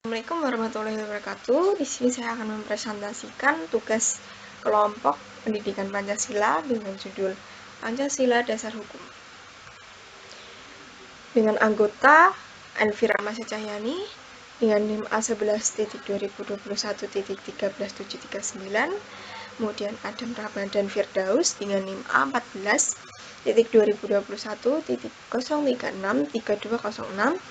Assalamualaikum warahmatullahi wabarakatuh. Di sini saya akan mempresentasikan tugas kelompok pendidikan Pancasila dengan judul Pancasila Dasar Hukum. Dengan anggota Elvira Masya Cahyani dengan NIM A11-2021.13.739, kemudian Adam Ramadan Firdaus dengan NIM A14-2021.0363206,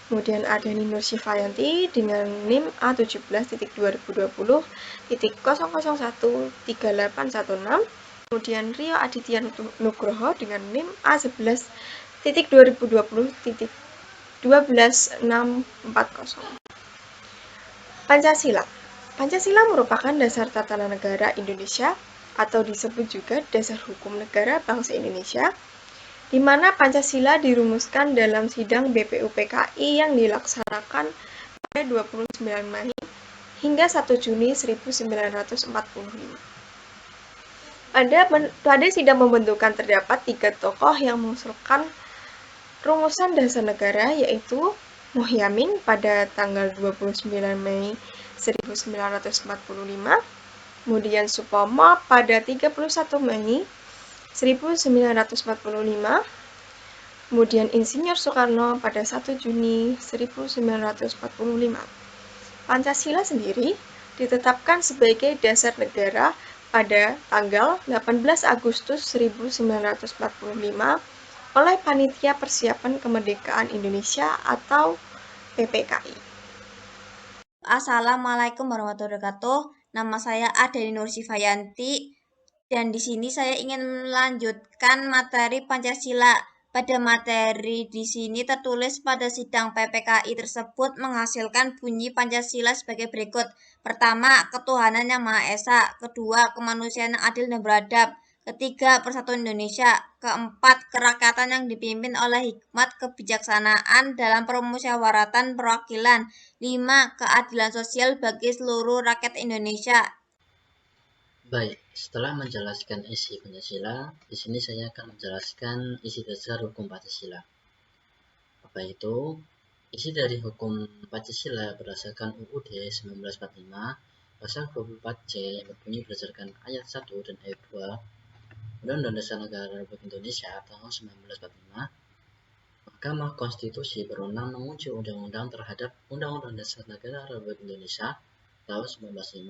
kemudian ada Nur Syifayanti dengan NIM A17-2020.0013816, kemudian Rio Aditya Nugroho dengan NIM A11-2020.12640. Pancasila. Pancasila merupakan dasar tatanan negara Indonesia atau disebut juga dasar hukum negara bangsa Indonesia, di mana Pancasila dirumuskan dalam sidang BPUPKI yang dilaksanakan pada 29 Mei hingga 1 Juni 1945. Pada sidang pembentukan terdapat 3 tokoh yang mengusulkan rumusan dasar negara, yaitu Muhyamin pada tanggal 29 Mei 1945, kemudian Supomo pada 31 Mei 1945, kemudian Insinyur Soekarno pada 1 Juni 1945. Pancasila sendiri ditetapkan sebagai dasar negara pada tanggal 18 Agustus 1945 oleh Panitia Persiapan Kemerdekaan Indonesia atau PPKI. Assalamualaikum warahmatullahi wabarakatuh. Nama saya Adeni Nur Syifayanti dan di sini saya ingin melanjutkan materi Pancasila. Pada materi di sini tertulis pada sidang PPKI tersebut menghasilkan bunyi Pancasila sebagai berikut. Pertama, ketuhanan yang Maha Esa. Kedua, kemanusiaan yang adil dan beradab. Ketiga, persatuan Indonesia. Keempat, kerakyatan yang dipimpin oleh hikmat kebijaksanaan dalam permusyawaratan perwakilan. 5. Keadilan sosial bagi seluruh rakyat Indonesia. Baik, setelah menjelaskan isi Pancasila, di sini saya akan menjelaskan isi dasar hukum Pancasila. Apa itu? Isi dari hukum Pancasila berdasarkan UUD 1945 pasal 24C yang berbunyi berdasarkan ayat 1 dan ayat 2 Undang-Undang Dasar Negara Republik Indonesia tahun 1945. Mahkamah Konstitusi berwenang menguji undang-undang terhadap Undang-Undang Dasar Negara Republik Indonesia tahun 1945,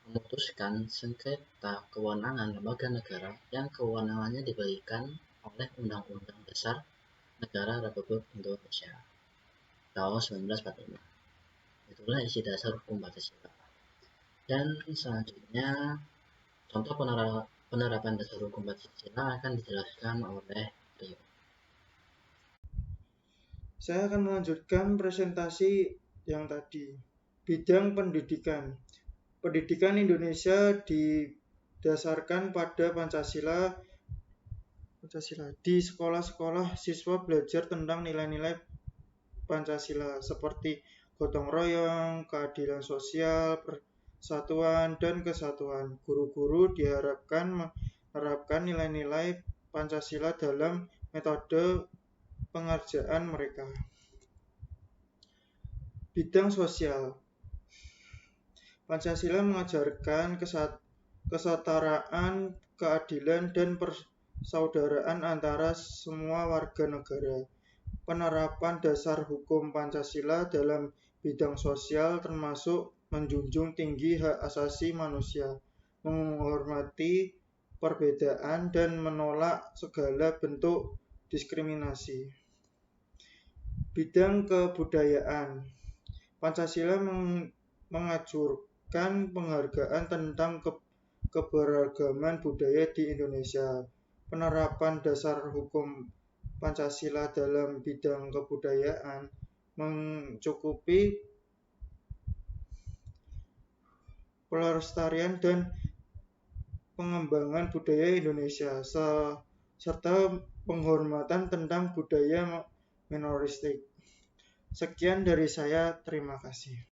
memutuskan sengketa kewenangan lembaga negara yang kewenangannya diberikan oleh Undang-Undang Dasar Negara Republik Indonesia tahun 1945. Itulah isi dasar hukum Pancasila. Dan selanjutnya, contoh penerapan dasar hukum Pancasila akan dijelaskan oleh Rio. Saya akan melanjutkan presentasi yang tadi. Bidang pendidikan. Pendidikan Indonesia didasarkan pada Pancasila. Di sekolah-sekolah siswa belajar tentang nilai-nilai Pancasila seperti gotong royong, keadilan sosial, persatuan, dan kesatuan. Guru-guru diharapkan menerapkan nilai-nilai Pancasila dalam metode pengerjaan mereka. Bidang sosial. Pancasila mengajarkan kesetaraan, keadilan, dan persaudaraan antara semua warga negara. Penerapan dasar hukum Pancasila dalam bidang sosial termasuk menjunjung tinggi hak asasi manusia, menghormati perbedaan, dan menolak segala bentuk diskriminasi. Bidang kebudayaan. Pancasila mengajurkan penghargaan tentang keberagaman budaya di Indonesia. Penerapan dasar hukum Pancasila dalam bidang kebudayaan mencukupi pelestarian dan pengembangan budaya Indonesia serta penghormatan tentang budaya minoritas. Sekian dari saya, terima kasih.